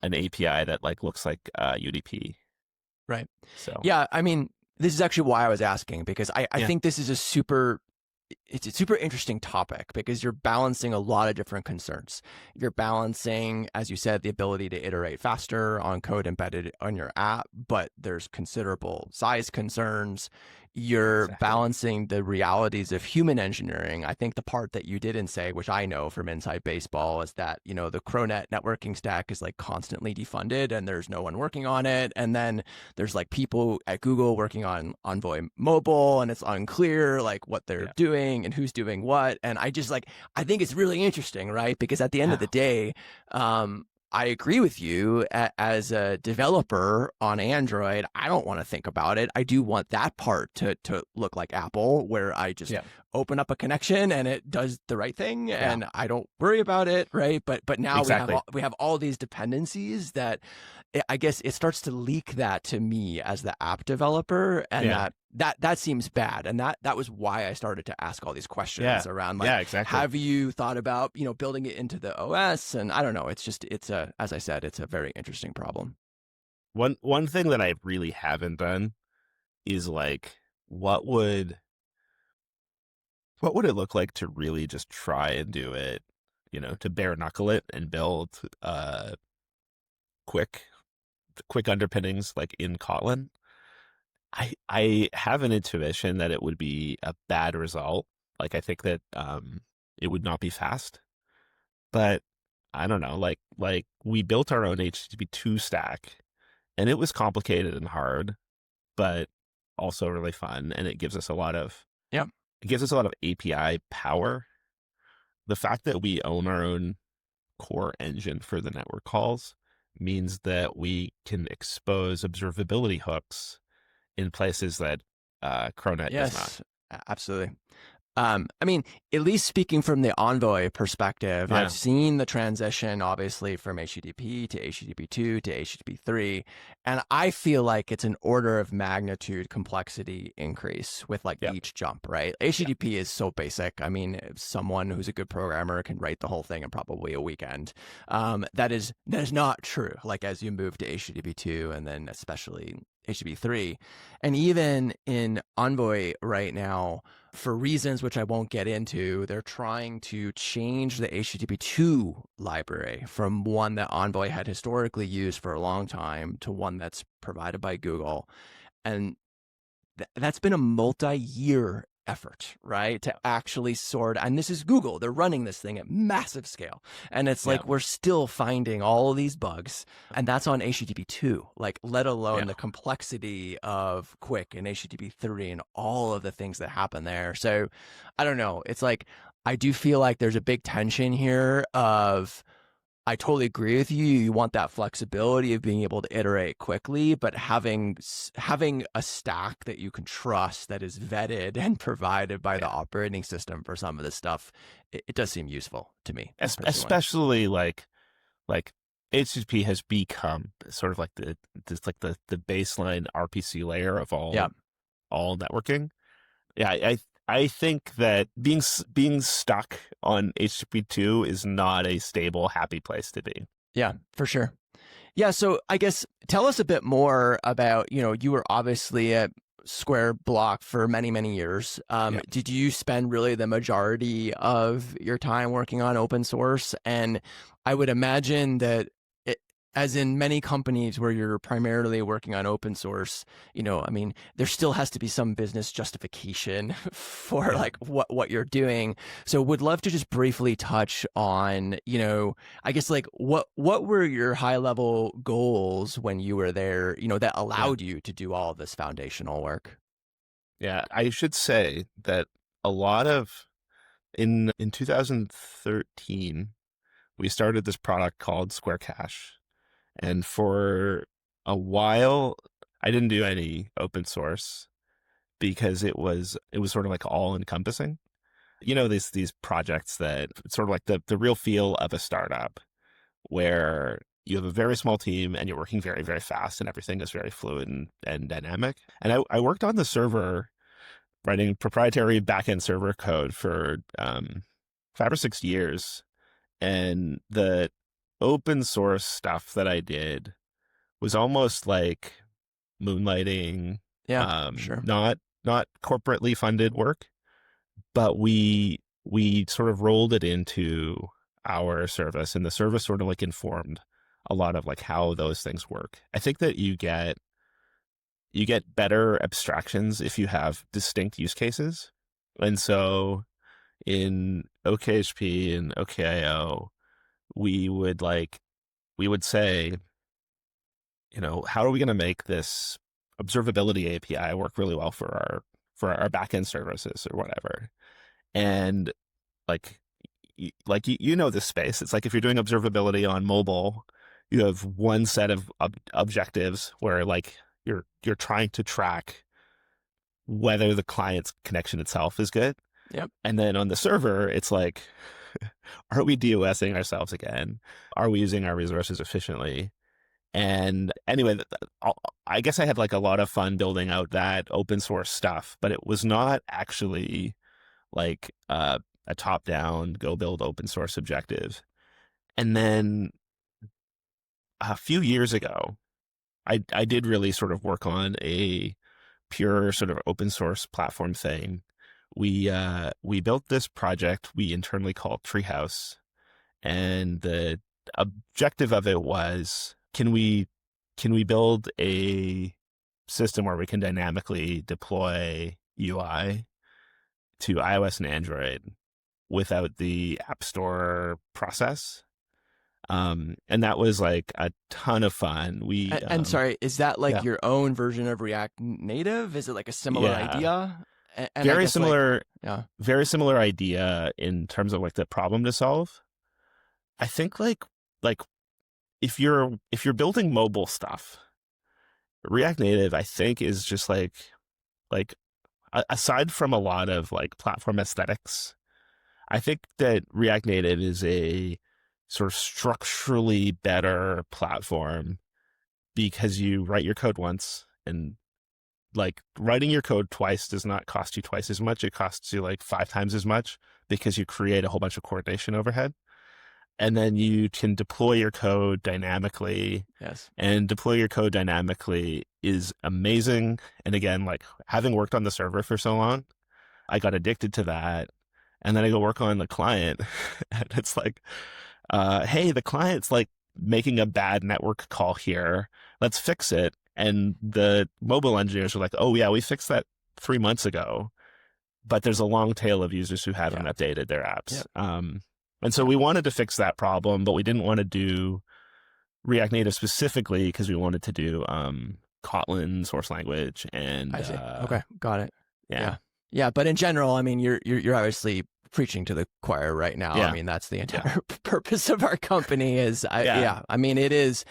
an API that like looks like UDP. Right. So Yeah, I mean, this is actually why I was asking, because I Yeah. think this is it's a super interesting topic, because you're balancing a lot of different concerns. You're balancing, as you said, the ability to iterate faster on code embedded on your app, but there's considerable size concerns. You're Exactly. balancing the realities of human engineering. I think the part that you didn't say, which I know from inside baseball, is that, the Cronet networking stack is like constantly defunded and there's no one working on it. And then there's like people at Google working on Envoy Mobile, and it's unclear like what they're doing and who's doing what. And I think it's really interesting, right? Because at the end of the day, I agree with you. As a developer on Android, I don't want to think about it. I do want that part to look like Apple, where I just open up a connection and it does the right thing, and I don't worry about it, right? But now we have all these dependencies that I guess it starts to leak that to me as the app developer, and that seems bad. And that was why I started to ask all these questions around like, have you thought about, building it into the OS? And I don't know. As I said, it's a very interesting problem. One thing that I really haven't done is like, what would it look like to really just try and do it, to bare knuckle it and build quick underpinnings like in Kotlin? I have an intuition that it would be a bad result. Like, I think that it would not be fast. But I don't know, like we built our own HTTP 2 stack, and it was complicated and hard, but also really fun, and it gives us a lot of API power. The fact that we own our own core engine for the network calls means that we can expose observability hooks in places that Cronet does not. Absolutely. I mean, at least speaking from the Envoy perspective, I've seen the transition, obviously, from HTTP to HTTP2 to HTTP3, and I feel like it's an order of magnitude complexity increase with like each jump, right? HTTP is so basic. I mean, if someone who's a good programmer can write the whole thing in probably a weekend. That is not true. Like, as you move to HTTP2 and then especially HTTP3, and even in Envoy right now, for reasons which I won't get into, they're trying to change the HTTP2 library from one that Envoy had historically used for a long time to one that's provided by Google. And that's been a multi-year effort, right? To actually sort, and this is Google, they're running this thing at massive scale. And it's Yeah. like, we're still finding all of these bugs, and that's on HTTP2, like, let alone the complexity of Quick and HTTP3 and all of the things that happen there. So I don't know. It's like, I do feel like there's a big tension here of, I totally agree with you. You want that flexibility of being able to iterate quickly, but having a stack that you can trust that is vetted and provided by the operating system for some of this stuff, it does seem useful to me. Especially like HTTP has become sort of like the baseline RPC layer of all networking. Yeah, I think that being stuck on HTTP2 is not a stable, happy place to be. Yeah, for sure. Yeah, so I guess tell us a bit more about, you were obviously at Square Block for many, many years. Did you spend really the majority of your time working on open source? And I would imagine that as in many companies where you're primarily working on open source, there still has to be some business justification for like what you're doing. So would love to just briefly touch on, I guess like what were your high level goals when you were there, that allowed you to do all of this foundational work? Yeah, I should say that a lot of in 2013, we started this product called Square Cache. And for a while, I didn't do any open source because it was sort of like all encompassing. These projects that it's sort of like the real feel of a startup where you have a very small team and you're working very, very fast and everything is very fluid and dynamic. And I worked on the server writing proprietary backend server code for 5 or 6 years. And the open source stuff that I did was almost like moonlighting. Sure. Not corporately funded work, but we sort of rolled it into our service, and the service sort of like informed a lot of like how those things work. I think that you get better abstractions if you have distinct use cases. And so in OkHttp and OKIO, we would say, how are we going to make this observability API work really well for our backend services or whatever? And like this space. It's like if you're doing observability on mobile, you have one set of objectives where like you're trying to track whether the client's connection itself is good. Yep. And then on the server, it's like, are we DOSing ourselves again? Are we using our resources efficiently? And anyway, I guess I had like a lot of fun building out that open source stuff, but it was not actually like a top-down, go build open source objective. And then a few years ago, I did really sort of work on a pure sort of open source platform thing. We built this project we internally called Treehouse, and the objective of it was, can we build a system where we can dynamically deploy UI to iOS and Android without the App Store process? And that was like a ton of fun. And sorry, is that like your own version of React Native? Is it like a similar idea? And very similar, very similar idea in terms of like the problem to solve. I think like if you're building mobile stuff, React Native, I think, is just like aside from a lot of like platform aesthetics, I think that React Native is a sort of structurally better platform because you write your code once, and like writing your code twice does not cost you twice as much. It costs you like 5 times as much because you create a whole bunch of coordination overhead. And then you can deploy your code dynamically. Yes. And deploy your code dynamically is amazing. And again, like having worked on the server for so long, I got addicted to that. And then I go work on the client and it's like, hey, the client's like making a bad network call here. Let's fix it. And the mobile engineers are like, oh yeah, we fixed that 3 months ago, but there's a long tail of users who haven't updated their apps. And so we wanted to fix that problem, but we didn't want to do React Native specifically because we wanted to do Kotlin source language. And I see. Okay, got it. Yeah. Yeah, but in general, I mean, you're obviously preaching to the choir right now. Yeah. I mean, that's the entire purpose of our company is, I mean, it is,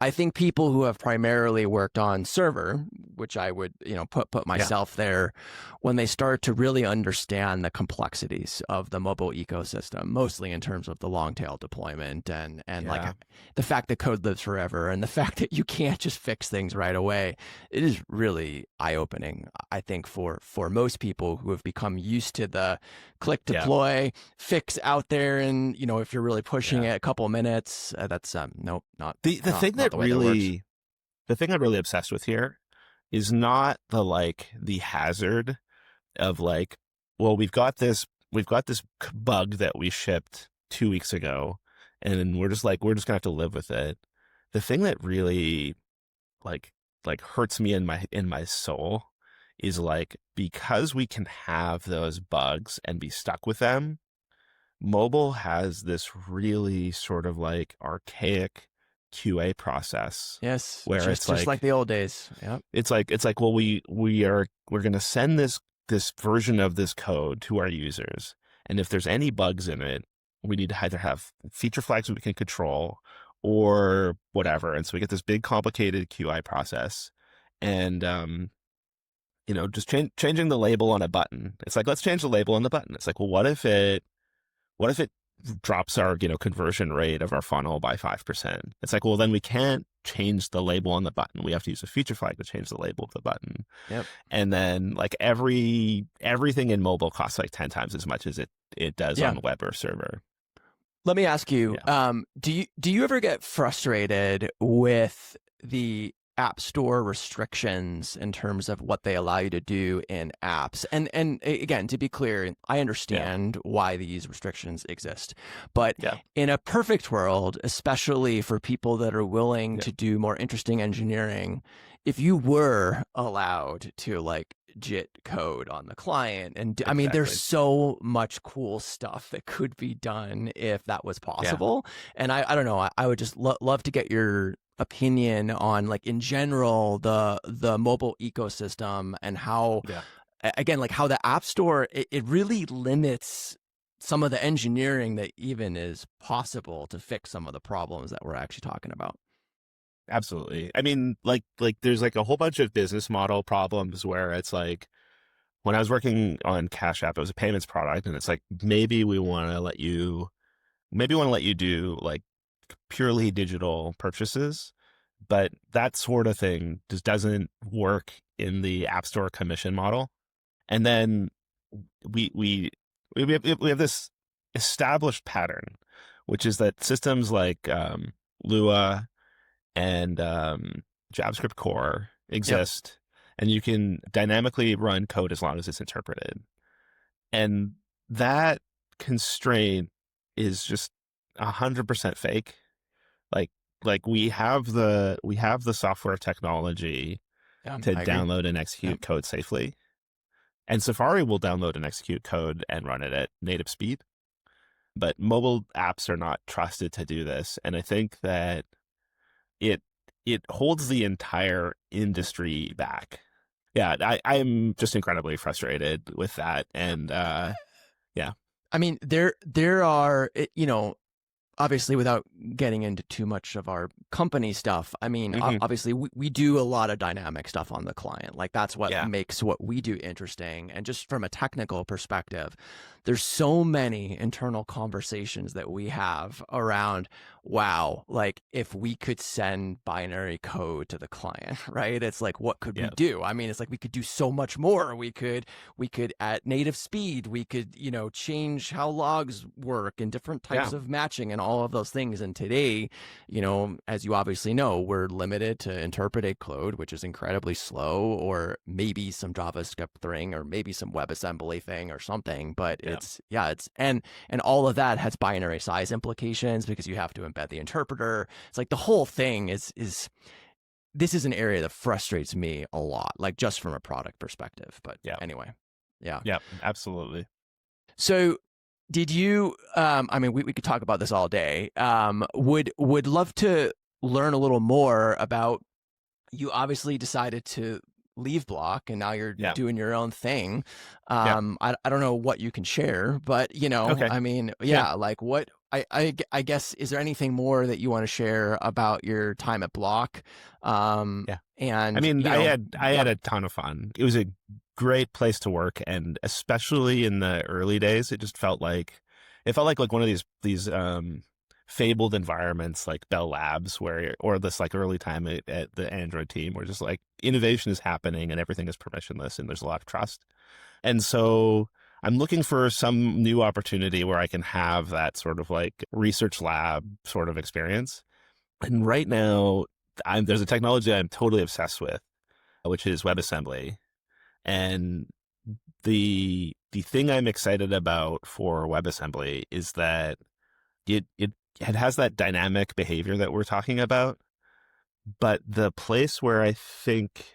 I think people who have primarily worked on server, which I would, put myself there, when they start to really understand the complexities of the mobile ecosystem, mostly in terms of the long tail deployment and like the fact that code lives forever and the fact that you can't just fix things right away, it is really eye-opening, I think, for most people who have become used to the click, deploy, fix out there. And, if you're really pushing it a couple of minutes, that's, nope, not the thing that really, the thing I'm really obsessed with here is not the hazard of like, well, we've got this bug that we shipped 2 weeks ago and we're just gonna have to live with it. The thing that really like hurts me in my soul is like, because we can have those bugs and be stuck with them, mobile has this really sort of like archaic QA process. Yes, where it's just like the old days. Yeah, it's like, well, we're going to send this version of this code to our users, and if there's any bugs in it, we need to either have feature flags we can control or whatever. And so we get this big complicated QI process, and just changing the label on a button. It's like, let's change the label on the button. It's like, well, what if it drops our, conversion rate of our funnel by 5%? It's like, well, then we can't change the label on the button. We have to use a feature flag to change the label of the button. Yep. And then like everything in mobile costs like 10 times as much as it does on web or server. Let me ask you, do you ever get frustrated with the App Store restrictions in terms of what they allow you to do in apps? And again, to be clear, I understand why these restrictions exist, but in a perfect world, especially for people that are willing to do more interesting engineering, if you were allowed to like JIT code on the client, and I mean, there's so much cool stuff that could be done if that was possible. And I don't know, I would just love to get your opinion on, like, in general, the mobile ecosystem and how, again, like how the App Store, it really limits some of the engineering that even is possible to fix some of the problems that we're actually talking about. Absolutely. I mean, like there's like a whole bunch of business model problems where it's like, when I was working on Cash App, it was a payments product, and it's like, maybe we want to let you do like purely digital purchases, but that sort of thing just doesn't work in the App Store commission model. And then we have this established pattern, which is that systems like Lua and JavaScript core exist, and you can dynamically run code as long as it's interpreted. And that constraint is just 100% fake. Like we have the software technology to download and execute code safely, and Safari will download and execute code and run it at native speed, but mobile apps are not trusted to do this. And I think that it holds the entire industry back. Yeah, I'm just incredibly frustrated with that. And I mean, there are, obviously, without getting into too much of our company stuff, I mean, obviously we do a lot of dynamic stuff on the client. Like, that's what makes what we do interesting. And just from a technical perspective, there's so many internal conversations that we have around wow, like if we could send binary code to the client, right? It's like, what could we Yeah. do? I mean, it's like we could do so much more. We could at native speed, we could, change how logs work and different Yeah. types of matching and all of those things. And today, as you obviously know, we're limited to interpreted code, which is incredibly slow, or maybe some JavaScript thing, or maybe some WebAssembly thing or something. But Yeah. and all of that has binary size implications because you have to embed the interpreter. It's like the whole thing is this is an area that frustrates me a lot, like just from a product perspective. But Yeah. anyway, yeah. Yeah. Absolutely. So did you, I mean, we could talk about this all day. Would love to learn a little more about, you obviously decided to leave Block and now you're Yeah. doing your own thing. Yeah. I don't know what you can share, but Okay. I mean, Yeah. like what, I guess, is there anything more that you want to share about your time at Block? Yeah. And I mean, I had yeah, a ton of fun. It was a great place to work, and especially in the early days, it felt like one of these fabled environments like Bell Labs, or this like early time at the Android team, where just like innovation is happening and everything is permissionless and there's a lot of trust. And so I'm looking for some new opportunity where I can have that sort of like research lab sort of experience. And right now, there's a technology I'm totally obsessed with, which is WebAssembly. And the thing I'm excited about for WebAssembly is that it has that dynamic behavior that we're talking about. But the place where I think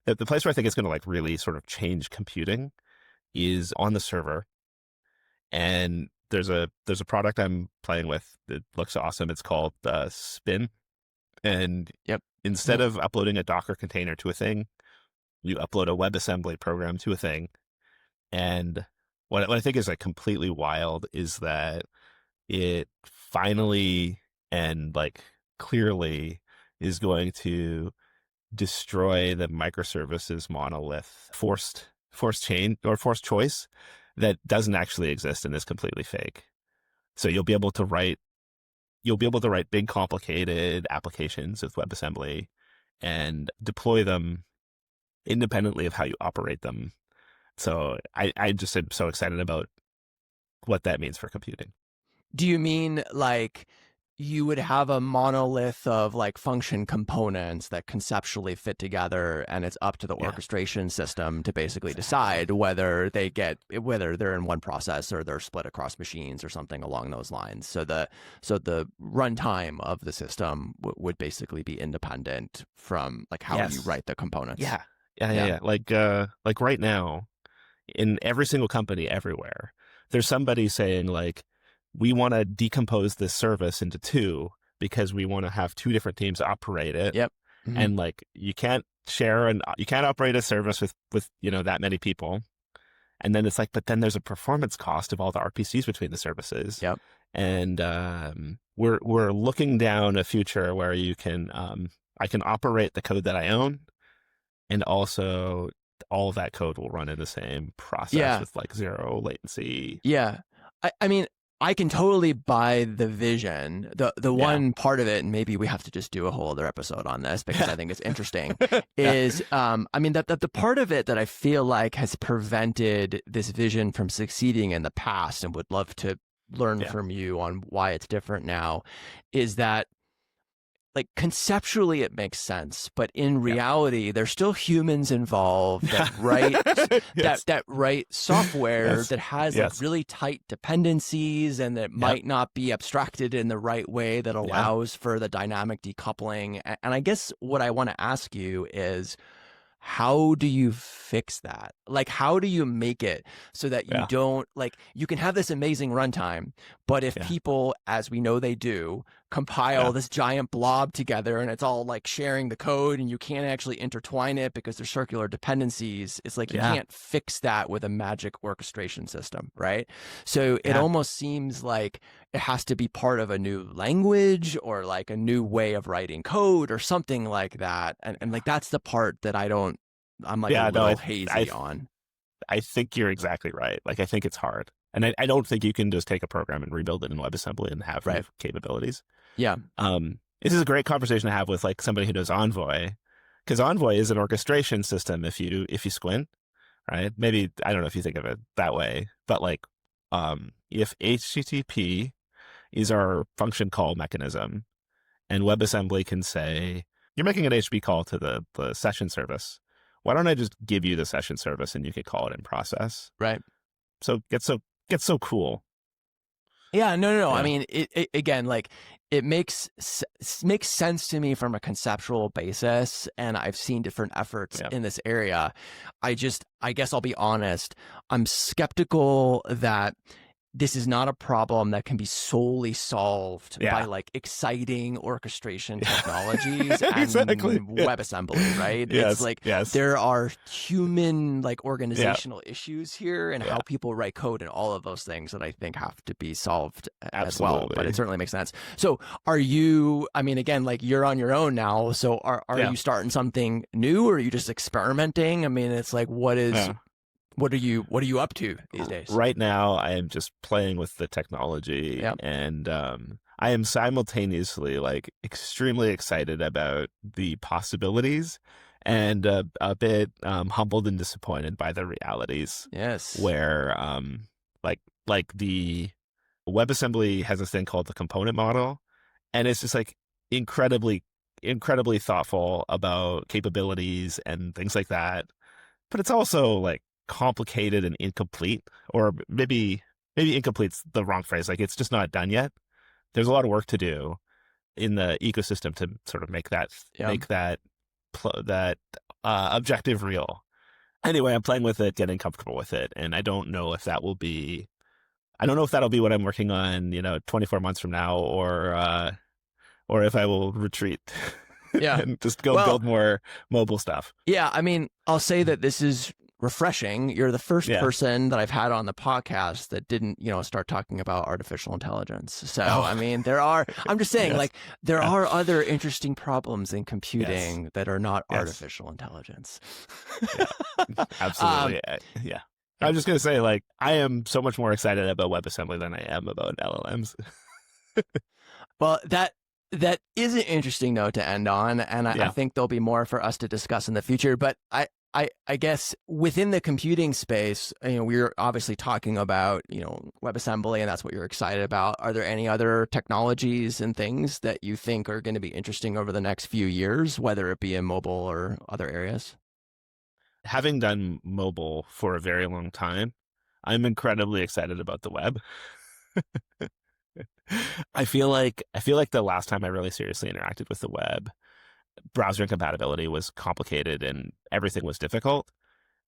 it's going to like really sort of change computing is on the server. And there's a product I'm playing with that looks awesome. It's called Spin. And yep, instead of uploading a Docker container to a thing, you upload a WebAssembly program to a thing. And what I think is like completely wild is that it finally and like clearly is going to destroy the microservices monolith forced chain or forced choice that doesn't actually exist and is completely fake. So you'll be able to write big complicated applications with WebAssembly and deploy them independently of how you operate them. So I just am so excited about what that means for computing. Do you mean like you would have a monolith of like function components that conceptually fit together, and it's up to the Yeah. orchestration system to basically decide whether they're in one process or they're split across machines or something along those lines? So the runtime of the system would basically be independent from like how Yes. you write the components. Yeah. Like right now, in every single company everywhere, there's somebody saying like, we want to decompose this service into two because we want to have two different teams operate it. Yep. Mm-hmm. And like, you can't operate a service with that many people. And then it's like, but then there's a performance cost of all the RPCs between the services. Yep. And we're looking down a future where I can operate the code that I own, and also all of that code will run in the same process with like zero latency. Yeah. I mean, I can totally buy the vision. The one part of it, and maybe we have to just do a whole other episode on this because I think it's interesting, is I mean that the part of it that I feel like has prevented this vision from succeeding in the past, and would love to learn from you on why it's different now, is that like conceptually it makes sense, but in reality there's still humans involved that write that write software that has like really tight dependencies, and that might not be abstracted in the right way that allows for the dynamic decoupling. And I guess what I want to ask you is, how do you fix that? Like, how do you make it so that you don't, like, you can have this amazing runtime, but if people, as we know they do, compile this giant blob together and it's all like sharing the code and you can't actually intertwine it because there's circular dependencies, it's like you can't fix that with a magic orchestration system, right? So it almost seems like it has to be part of a new language or like a new way of writing code or something like that. And like, that's the part that I'm like a little hazy on. I think you're exactly right. Like, I think it's hard. And I don't think you can just take a program and rebuild it in WebAssembly and have new capabilities. Yeah. This is a great conversation to have with like somebody who does Envoy, because Envoy is an orchestration system if you squint, right? Maybe, I don't know if you think of it that way, but like if HTTP is our function call mechanism, and WebAssembly can say, you're making an HTTP call to the session service. Why don't I just give you the session service and you can call it in process? Right. So get so cool. Yeah, no. Yeah. I mean, it again, like it makes sense to me from a conceptual basis, and I've seen different efforts in this area. I guess I'll be honest, I'm skeptical that this is not a problem that can be solely solved by like exciting orchestration technologies and WebAssembly, right? Yes, it's like there are human like organizational issues here and how people write code and all of those things that I think have to be solved as well. But it certainly makes sense. So are you, I mean, again, like you're on your own now. So are you starting something new, or are you just experimenting? I mean, it's like, what are you up to these days? Right now, I am just playing with the technology, and I am simultaneously like extremely excited about the possibilities, and a bit humbled and disappointed by the realities. Yes, where like the WebAssembly has this thing called the component model, and it's just like incredibly thoughtful about capabilities and things like that, but it's also like complicated and incomplete, or maybe incomplete's the wrong phrase. Like it's just not done yet. There's a lot of work to do in the ecosystem to sort of make that objective real. Anyway, I'm playing with it, getting comfortable with it, and I don't know if that'll be what I'm working on, 24 months from now, or if I will retreat and just go build more mobile stuff. Yeah, I mean, I'll say that this is refreshing. You're the first person that I've had on the podcast that didn't, start talking about artificial intelligence. So, I mean, I'm just saying, like, there are other interesting problems in computing that are not artificial intelligence. Absolutely. I'm just going to say, like, I am so much more excited about WebAssembly than I am about LLMs. Well, that is an interesting note to end on. And I think there'll be more for us to discuss in the future. But I guess within the computing space, we're obviously talking about, WebAssembly, and that's what you're excited about. Are there any other technologies and things that you think are going to be interesting over the next few years, whether it be in mobile or other areas? Having done mobile for a very long time, I'm incredibly excited about the web. I feel like the last time I really seriously interacted with the web, browser incompatibility was complicated and everything was difficult.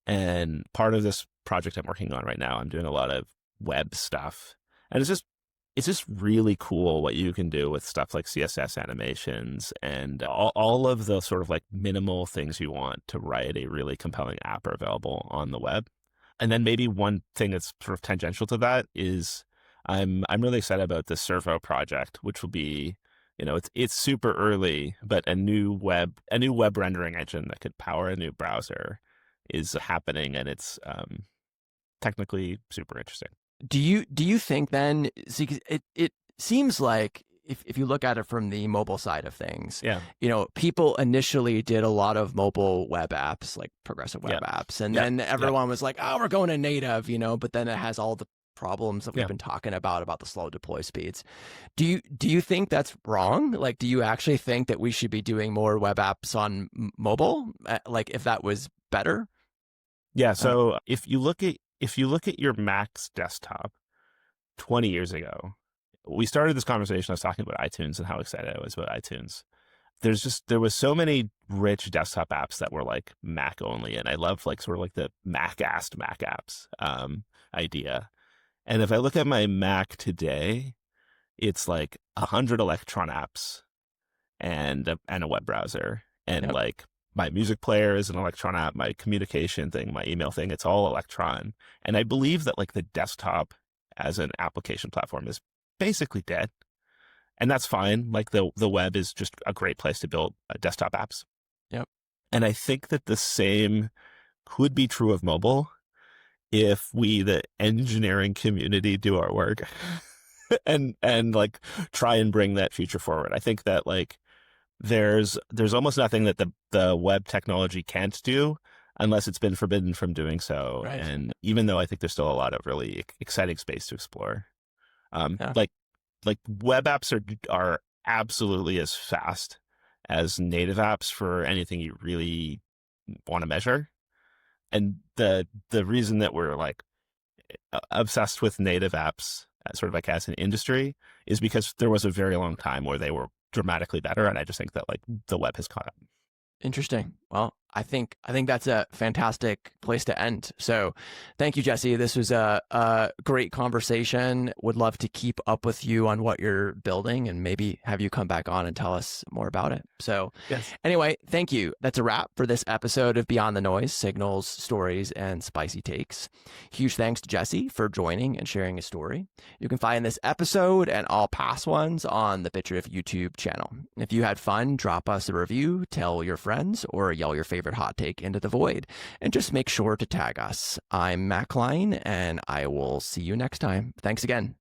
And part of this project I'm working on right now, I'm doing a lot of web stuff, and it's just really cool what you can do with stuff like CSS animations and all of the sort of like minimal things you want to write a really compelling app are available on the web. And then maybe one thing that's sort of tangential to that is I'm really excited about the Servo project, which will be, it's super early, but a new web rendering engine that could power a new browser is happening, and it's technically super interesting. Do you think then? See, it seems like if you look at it from the mobile side of things, people initially did a lot of mobile web apps, like progressive web apps, and then everyone was like, "Oh, we're going to native," but then it has all the problems that we've been talking about the slow deploy speeds. Do you think that's wrong? Like, do you actually think that we should be doing more web apps on mobile? Like, if that was better? Yeah. So if you look at your Mac's desktop 20 years ago, we started this conversation. I was talking about iTunes and how excited I was about iTunes. There was so many rich desktop apps that were like Mac only, and I love like sort of like the Mac-assed Mac apps idea. And if I look at my Mac today, it's like 100 Electron apps and a web browser, and like my music player is an Electron app, my communication thing, my email thing, it's all Electron. And I believe that like the desktop as an application platform is basically dead. And that's fine. Like the web is just a great place to build desktop apps. Yep. And I think that the same could be true of mobile if we, the engineering community, do our work. and like try and bring that future forward. I think that like there's almost nothing that the web technology can't do unless it's been forbidden from doing so. Right. And even though I think there's still a lot of really exciting space to explore, Yeah. like web apps are absolutely as fast as native apps for anything you really want to measure. And the reason that we're like obsessed with native apps, sort of like as an industry, is because there was a very long time where they were dramatically better, and I just think that like the web has caught up. Interesting. Well, I think that's a fantastic place to end. So thank you, Jesse. This was a great conversation. Would love to keep up with you on what you're building and maybe have you come back on and tell us more about it. So Yes. anyway, thank you. That's a wrap for this episode of Beyond the Noise, Signals, Stories, and Spicy Takes. Huge thanks to Jesse for joining and sharing his story. You can find this episode and all past ones on the bitdrift YouTube channel. If you had fun, drop us a review, tell your friends, or yell your favorite hot take into the void. And just make sure to tag us. I'm Matt Klein, and I will see you next time. Thanks again.